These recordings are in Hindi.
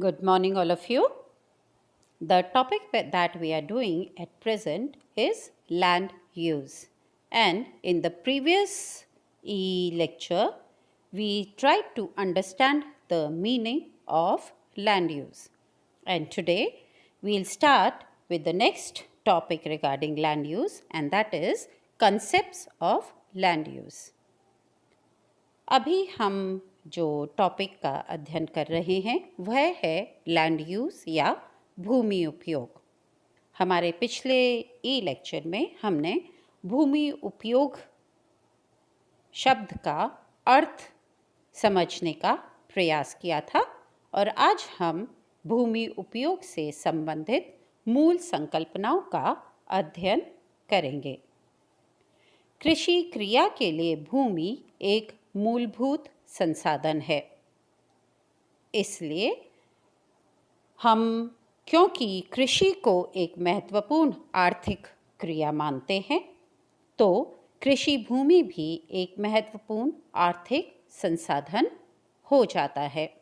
Good morning, all of you. The topic that we are doing at present is land use. And in the previous lecture, we tried to understand the meaning of land use. And today, we'll start with the next topic regarding land use, and that is concepts of land use. अभी हम जो टॉपिक का अध्ययन कर रहे हैं वह है लैंड यूज़ या भूमि उपयोग। हमारे पिछले ई लेक्चर में हमने भूमि उपयोग शब्द का अर्थ समझने का प्रयास किया था और आज हम भूमि उपयोग से संबंधित मूल संकल्पनाओं का अध्ययन करेंगे। कृषि क्रिया के लिए भूमि एक मूलभूत संसाधन है। इसलिए हम क्योंकि कृषि को एक महत्वपूर्ण आर्थिक क्रिया मानते हैं, तो कृषि भूमि भी एक महत्वपूर्ण आर्थिक संसाधन हो जाता है।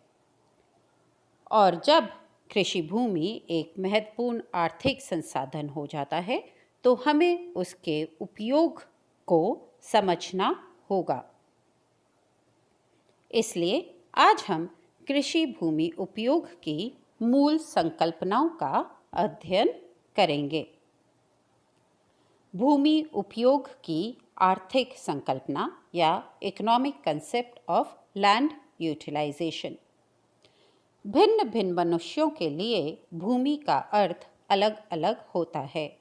और जब कृषि भूमि एक महत्वपूर्ण आर्थिक संसाधन हो जाता है, तो हमें उसके उपयोग को समझना होगा। इसलिए आज हम कृषि भूमि उपयोग की मूल संकल्पनाओं का अध्ययन करेंगे। भूमि उपयोग की आर्थिक संकल्पना या economic concept of land utilisation. भिन्न भिन्न मनुष्यों के लिए भूमि का अर्थ अलग अलग होता है।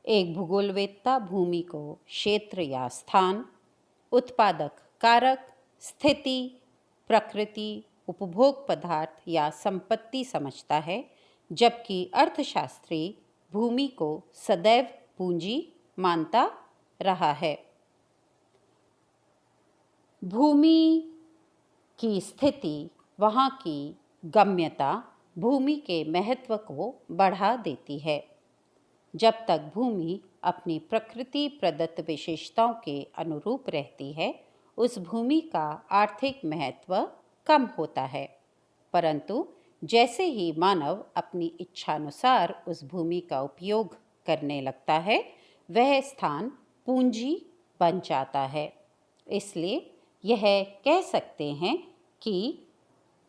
एक भूगोलवेत्ता भूमि को क्षेत्र या स्थान, उत्पादक कारक, स्थिति, प्रकृति, उपभोग पदार्थ या संपत्ति समझता है, जबकि अर्थशास्त्री भूमि को सदैव पूंजी मानता रहा है। भूमि की स्थिति, वहाँ की गम्यता भूमि के महत्व को बढ़ा देती है। जब तक भूमि अपनी प्रकृति प्रदत्त विशेषताओं के अनुरूप रहती है, उस भूमि का आर्थिक महत्व कम होता है। परंतु जैसे ही मानव अपनी इच्छानुसार उस भूमि का उपयोग करने लगता है, वह स्थान पूंजी बन जाता है। इसलिए यह कह सकते हैं कि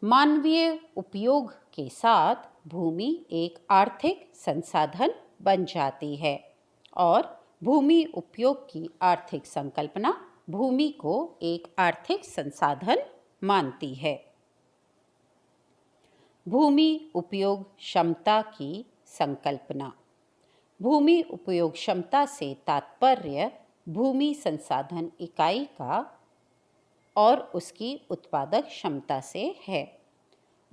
मानवीय उपयोग के साथ भूमि एक आर्थिक संसाधन बन जाती है और भूमि उपयोग की आर्थिक संकल्पना भूमि को एक आर्थिक संसाधन मानती है। भूमि उपयोग क्षमता की संकल्पना। भूमि उपयोग क्षमता से तात्पर्य भूमि संसाधन इकाई का और उसकी उत्पादक क्षमता से है।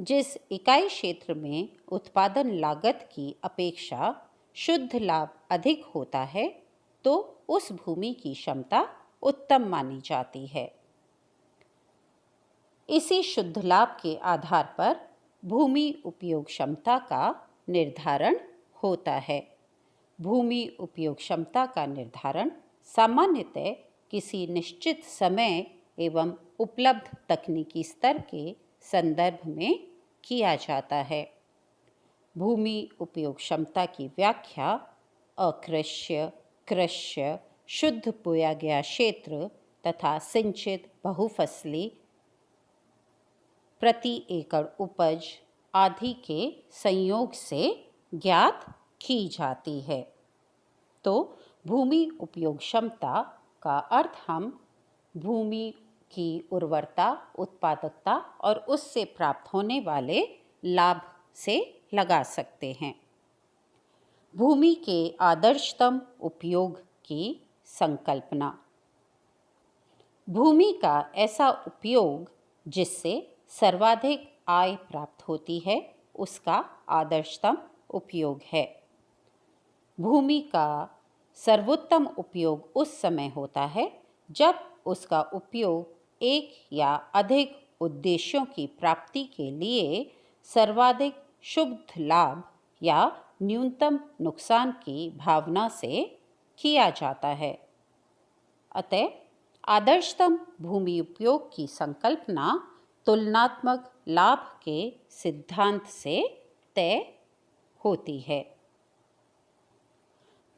जिस इकाई क्षेत्र में उत्पादन लागत की अपेक्षा शुद्ध लाभ अधिक होता है, तो उस भूमि की क्षमता उत्तम मानी जाती है। इसी शुद्ध लाभ के आधार पर भूमि उपयोग क्षमता का निर्धारण होता है। भूमि उपयोग क्षमता का निर्धारण सामान्यतः किसी निश्चित समय एवं उपलब्ध तकनीकी स्तर के संदर्भ में किया जाता है। भूमि उपयोग क्षमता की व्याख्या अकृष्य, कृष्य, शुद्ध बोया गया क्षेत्र तथा सिंचित बहुफसली प्रति एकड़ उपज आदि के संयोग से ज्ञात की जाती है। तो भूमि उपयोग क्षमता का अर्थ हम भूमि की उर्वरता, उत्पादकता और उससे प्राप्त होने वाले लाभ से लगा सकते हैं। भूमि के आदर्शतम उपयोग की संकल्पना। भूमि का ऐसा उपयोग जिससे सर्वाधिक आय प्राप्त होती है, उसका आदर्शतम उपयोग है। भूमि का सर्वोत्तम उपयोग उस समय होता है जब उसका उपयोग एक या अधिक उद्देश्यों की प्राप्ति के लिए सर्वाधिक शुद्ध लाभ या न्यूनतम नुकसान की भावना से किया जाता है। अतः आदर्शतम भूमि उपयोग की संकल्पना तुलनात्मक लाभ के सिद्धांत से तय होती है।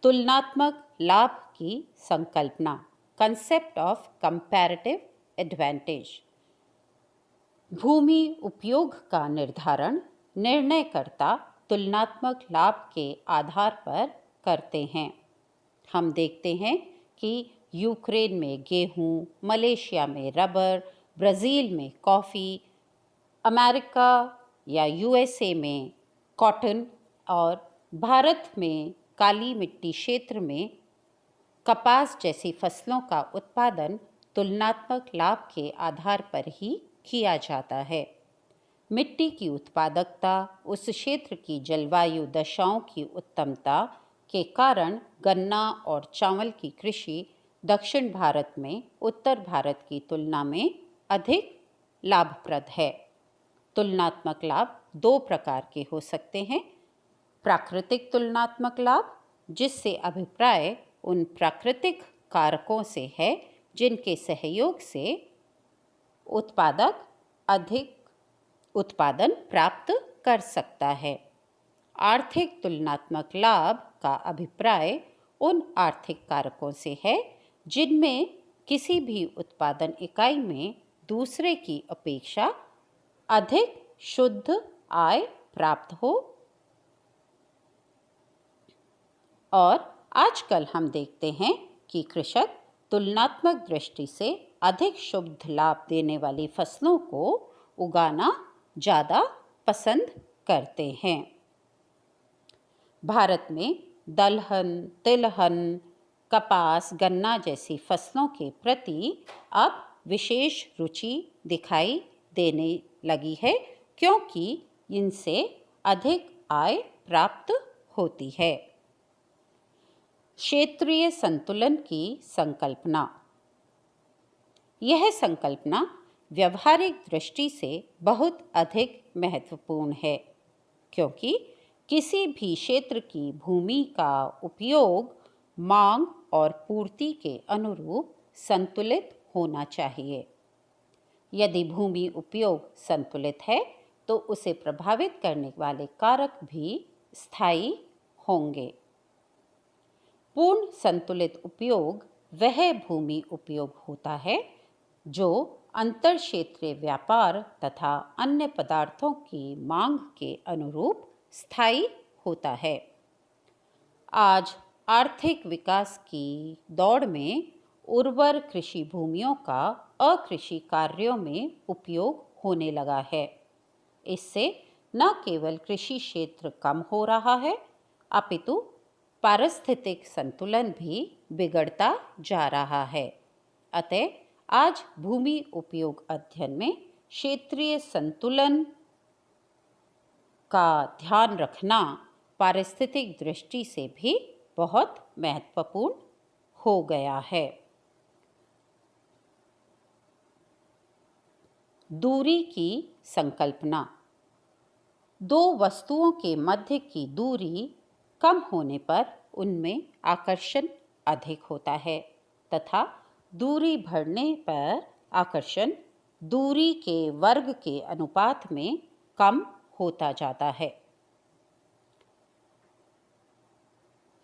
तुलनात्मक लाभ की संकल्पना, कंसेप्ट ऑफ कंपैरेटिव एडवांटेज। भूमि उपयोग का निर्धारण निर्णयकर्ता तुलनात्मक लाभ के आधार पर करते हैं। हम देखते हैं कि यूक्रेन में गेहूं, मलेशिया में रबर, ब्राज़ील में कॉफ़ी, अमेरिका या यूएसए में कॉटन और भारत में काली मिट्टी क्षेत्र में कपास जैसी फसलों का उत्पादन तुलनात्मक लाभ के आधार पर ही किया जाता है। मिट्टी की उत्पादकता, उस क्षेत्र की जलवायु दशाओं की उत्तमता के कारण गन्ना और चावल की कृषि दक्षिण भारत में उत्तर भारत की तुलना में अधिक लाभप्रद है। तुलनात्मक लाभ दो प्रकार के हो सकते हैं। प्राकृतिक तुलनात्मक लाभ, जिससे अभिप्राय उन प्राकृतिक कारकों से है जिनके सहयोग से उत्पादक अधिक उत्पादन प्राप्त कर सकता है। आर्थिक तुलनात्मक लाभ का अभिप्राय उन आर्थिक कारकों से है जिनमें किसी भी उत्पादन इकाई में दूसरे की अपेक्षा अधिक शुद्ध आय प्राप्त हो। और आजकल हम देखते हैं कि कृषक तुलनात्मक दृष्टि से अधिक शुद्ध लाभ देने वाली फसलों को उगाना ज़्यादा पसंद करते हैं। भारत में दलहन, तिलहन, कपास, गन्ना जैसी फसलों के प्रति अब विशेष रुचि दिखाई देने लगी है, क्योंकि इनसे अधिक आय प्राप्त होती है। क्षेत्रीय संतुलन की संकल्पना। यह संकल्पना व्यवहारिक दृष्टि से बहुत अधिक महत्वपूर्ण है, क्योंकि किसी भी क्षेत्र की भूमि का उपयोग मांग और पूर्ति के अनुरूप संतुलित होना चाहिए। यदि भूमि उपयोग संतुलित है तो उसे प्रभावित करने वाले कारक भी स्थायी होंगे। पूर्ण संतुलित उपयोग वह भूमि उपयोग होता है जो अंतर क्षेत्रीय व्यापार तथा अन्य पदार्थों की मांग के अनुरूप स्थायी होता है। आज आर्थिक विकास की दौड़ में उर्वर कृषि भूमियों का अकृषि कार्यों में उपयोग होने लगा है। इससे न केवल कृषि क्षेत्र कम हो रहा है, अपितु पारिस्थितिक संतुलन भी बिगड़ता जा रहा है। अतः आज भूमि उपयोग अध्ययन में क्षेत्रीय संतुलन का ध्यान रखना पारिस्थितिक दृष्टि से भी बहुत महत्वपूर्ण हो गया है। दूरी की संकल्पना। दो वस्तुओं के मध्य की दूरी कम होने पर उनमें आकर्षण अधिक होता है तथा दूरी बढ़ने पर आकर्षण दूरी के वर्ग के अनुपात में कम होता जाता है।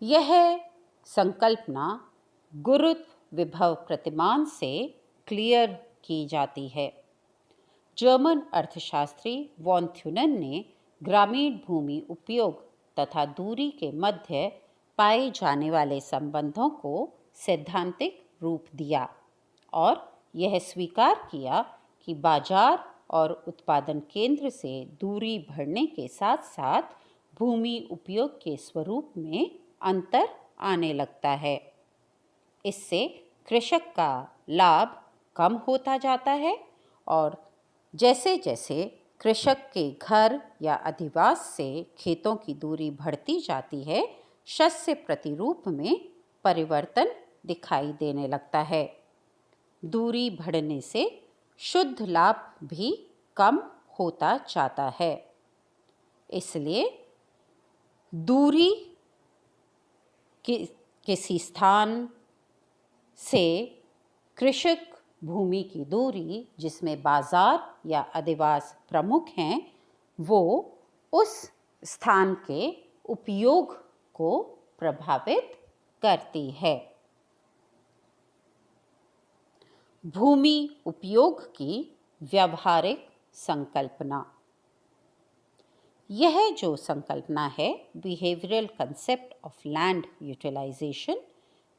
यह संकल्पना गुरुत्व विभव प्रतिमान से क्लियर की जाती है। जर्मन अर्थशास्त्री वॉन थ्यूनेन ने ग्रामीण भूमि उपयोग तथा दूरी के मध्य पाए जाने वाले संबंधों को सैद्धांतिक रूप दिया और यह स्वीकार किया कि बाजार और उत्पादन केंद्र से दूरी बढ़ने के साथ साथ भूमि उपयोग के स्वरूप में अंतर आने लगता है। इससे कृषक का लाभ कम होता जाता है और जैसे जैसे कृषक के घर या अधिवास से खेतों की दूरी बढ़ती जाती है, शस्य प्रतिरूप में परिवर्तन दिखाई देने लगता है। दूरी बढ़ने से शुद्ध लाभ भी कम होता जाता है। इसलिए दूरी किसी स्थान से कृषक भूमि की दूरी जिसमें बाजार या अधिवास प्रमुख हैं, वो उस स्थान के उपयोग को प्रभावित करती है। भूमि उपयोग की व्यावहारिक संकल्पना। यह जो संकल्पना है, behavioural concept of land utilisation,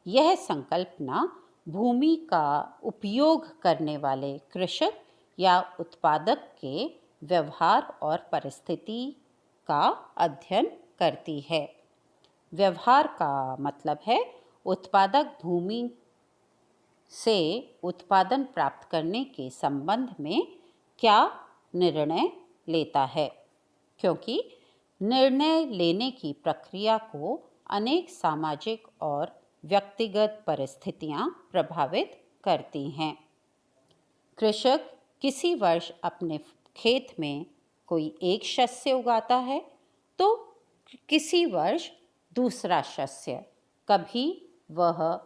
यह संकल्पना भूमि का उपयोग करने वाले कृषक या उत्पादक के व्यवहार और परिस्थिति का अध्ययन करती है। व्यवहार का मतलब है उत्पादक भूमि से उत्पादन प्राप्त करने के संबंध में क्या निर्णय लेता है, क्योंकि निर्णय लेने की प्रक्रिया को अनेक सामाजिक और व्यक्तिगत परिस्थितियां प्रभावित करती हैं। कृषक किसी वर्ष अपने खेत में कोई एक शस्य उगाता है तो किसी वर्ष दूसरा शस्य, कभी वह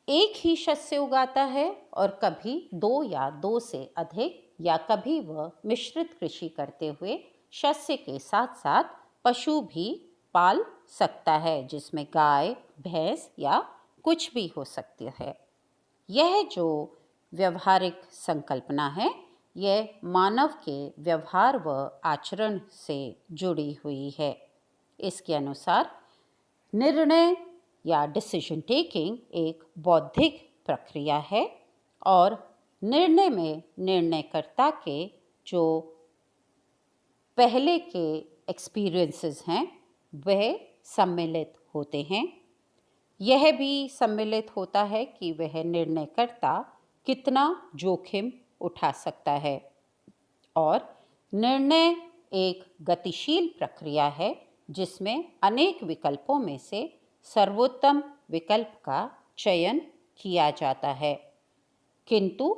एक ही शस्य उगाता है और कभी दो या दो से अधिक, या कभी वह मिश्रित कृषि करते हुए शस्य के साथ साथ पशु भी पाल सकता है, जिसमें गाय, भैंस या कुछ भी हो सकती है। यह जो व्यवहारिक संकल्पना है, यह मानव के व्यवहार व आचरण से जुड़ी हुई है। इसके अनुसार निर्णय या डिसीजन टेकिंग एक बौद्धिक प्रक्रिया है और निर्णय में निर्णयकर्ता के जो पहले के एक्सपीरियंसेस हैं वह सम्मिलित होते हैं। यह भी सम्मिलित होता है कि वह निर्णयकर्ता कितना जोखिम उठा सकता है, और निर्णय एक गतिशील प्रक्रिया है जिसमें अनेक विकल्पों में से सर्वोत्तम विकल्प का चयन किया जाता है। किंतु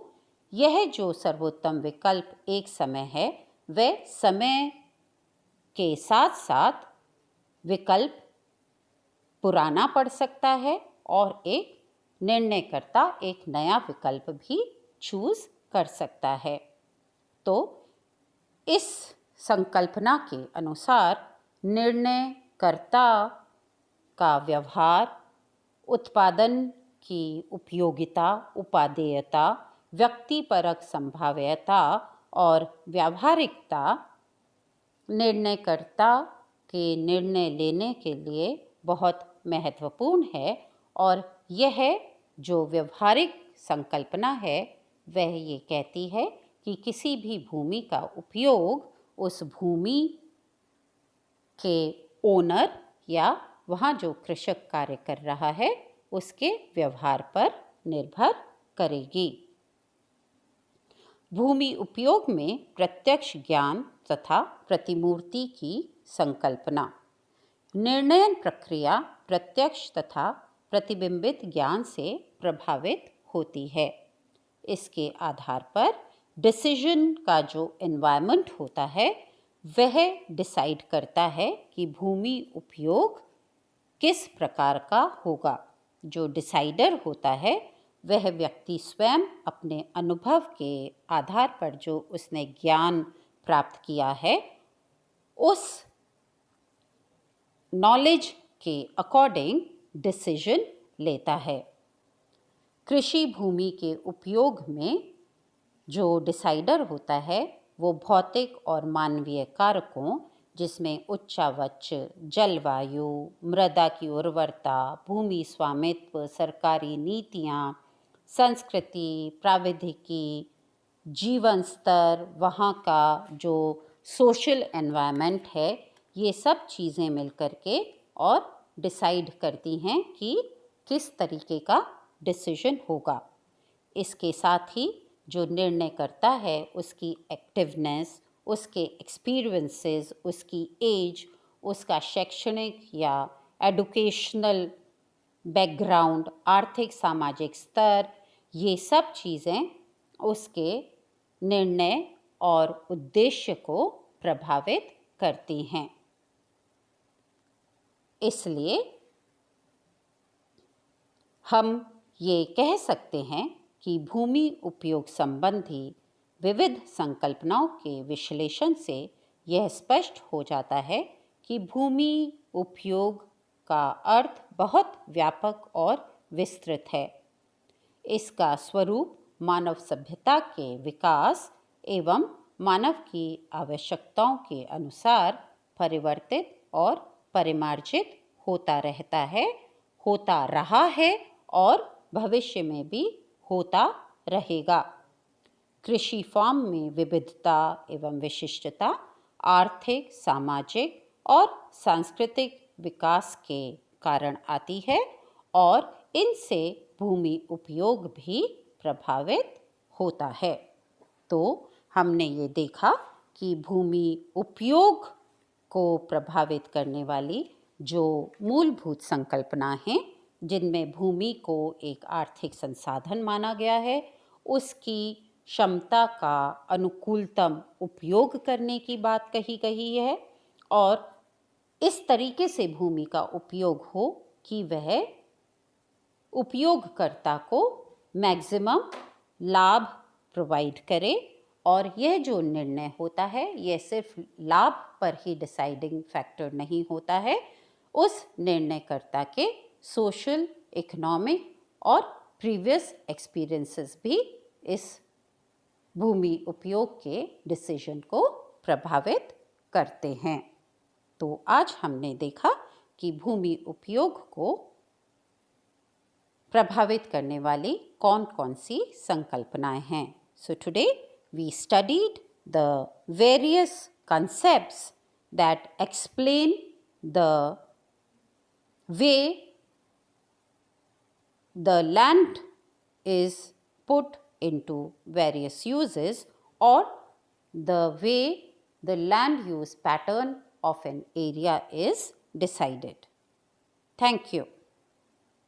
यह जो सर्वोत्तम विकल्प एक समय है, वह समय के साथ साथ विकल्प पुराना पड़ सकता है और एक निर्णयकर्ता एक नया विकल्प भी चूज कर सकता है। तो इस संकल्पना के अनुसार निर्णयकर्ता का व्यवहार, उत्पादन की उपयोगिता, उपादेयता, व्यक्तिपरक संभाव्यता और व्यावहारिकता निर्णयकर्ता के निर्णय लेने के लिए बहुत महत्वपूर्ण है। और यह जो व्यवहारिक संकल्पना है वह ये कहती है कि किसी भी भूमि का उपयोग उस भूमि के ओनर या वहाँ जो कृषक कार्य कर रहा है उसके व्यवहार पर निर्भर करेगी। भूमि उपयोग में प्रत्यक्ष ज्ञान तथा प्रतिमूर्ति की संकल्पना। निर्णयन प्रक्रिया प्रत्यक्ष तथा प्रतिबिंबित ज्ञान से प्रभावित होती है। इसके आधार पर डिसीजन का जो एनवायरनमेंट होता है वह डिसाइड करता है कि भूमि उपयोग किस प्रकार का होगा। जो डिसाइडर होता है वह व्यक्ति स्वयं अपने अनुभव के आधार पर जो उसने ज्ञान प्राप्त किया है उस नॉलेज के अकॉर्डिंग डिसीजन लेता है। कृषि भूमि के उपयोग में जो डिसाइडर होता है वो भौतिक और मानवीय कारकों, जिसमें उच्चावच, जलवायु, मृदा की उर्वरता, भूमि स्वामित्व, सरकारी नीतियाँ, संस्कृति, प्राविधिकी, जीवन स्तर, वहाँ का जो सोशल एनवायरनमेंट है, ये सब चीज़ें मिलकर के और डिसाइड करती हैं कि किस तरीके का डिसीजन होगा। इसके साथ ही जो निर्णय करता है उसकी एक्टिवनेस, उसके एक्सपीरियंसेस, उसकी एज, उसका शैक्षणिक या एडुकेशनल बैकग्राउंड, आर्थिक सामाजिक स्तर, ये सब चीज़ें उसके निर्णय और उद्देश्य को प्रभावित करती हैं। इसलिए हम ये कह सकते हैं कि भूमि उपयोग संबंधी विविध संकल्पनाओं के विश्लेषण से यह स्पष्ट हो जाता है कि भूमि उपयोग का अर्थ बहुत व्यापक और विस्तृत है। इसका स्वरूप मानव सभ्यता के विकास एवं मानव की आवश्यकताओं के अनुसार परिवर्तित और परिमार्जित होता रहता है, होता रहा है और भविष्य में भी होता रहेगा। कृषि फॉर्म में विविधता एवं विशिष्टता आर्थिक, सामाजिक और सांस्कृतिक विकास के कारण आती है और इनसे भूमि उपयोग भी प्रभावित होता है। तो हमने ये देखा कि भूमि उपयोग को प्रभावित करने वाली जो मूलभूत संकल्पना हैं, जिनमें भूमि को एक आर्थिक संसाधन माना गया है, उसकी क्षमता का अनुकूलतम उपयोग करने की बात कही गई है और इस तरीके से भूमि का उपयोग हो कि वह उपयोगकर्ता को मैक्सिमम लाभ प्रोवाइड करे और यह जो निर्णय होता है यह सिर्फ लाभ पर ही डिसाइडिंग फैक्टर नहीं होता है, उस निर्णयकर्ता के सोशल, इकोनॉमिक और प्रीवियस एक्सपीरियंसेस भी इस भूमि उपयोग के डिसीजन को प्रभावित करते हैं। तो आज हमने देखा कि भूमि उपयोग को प्रभावित करने वाली कौन कौन सी संकल्पनाएं हैं। So today we studied the various concepts that explain the way the land is put into various uses or the way the land use pattern of an area is decided. Thank you.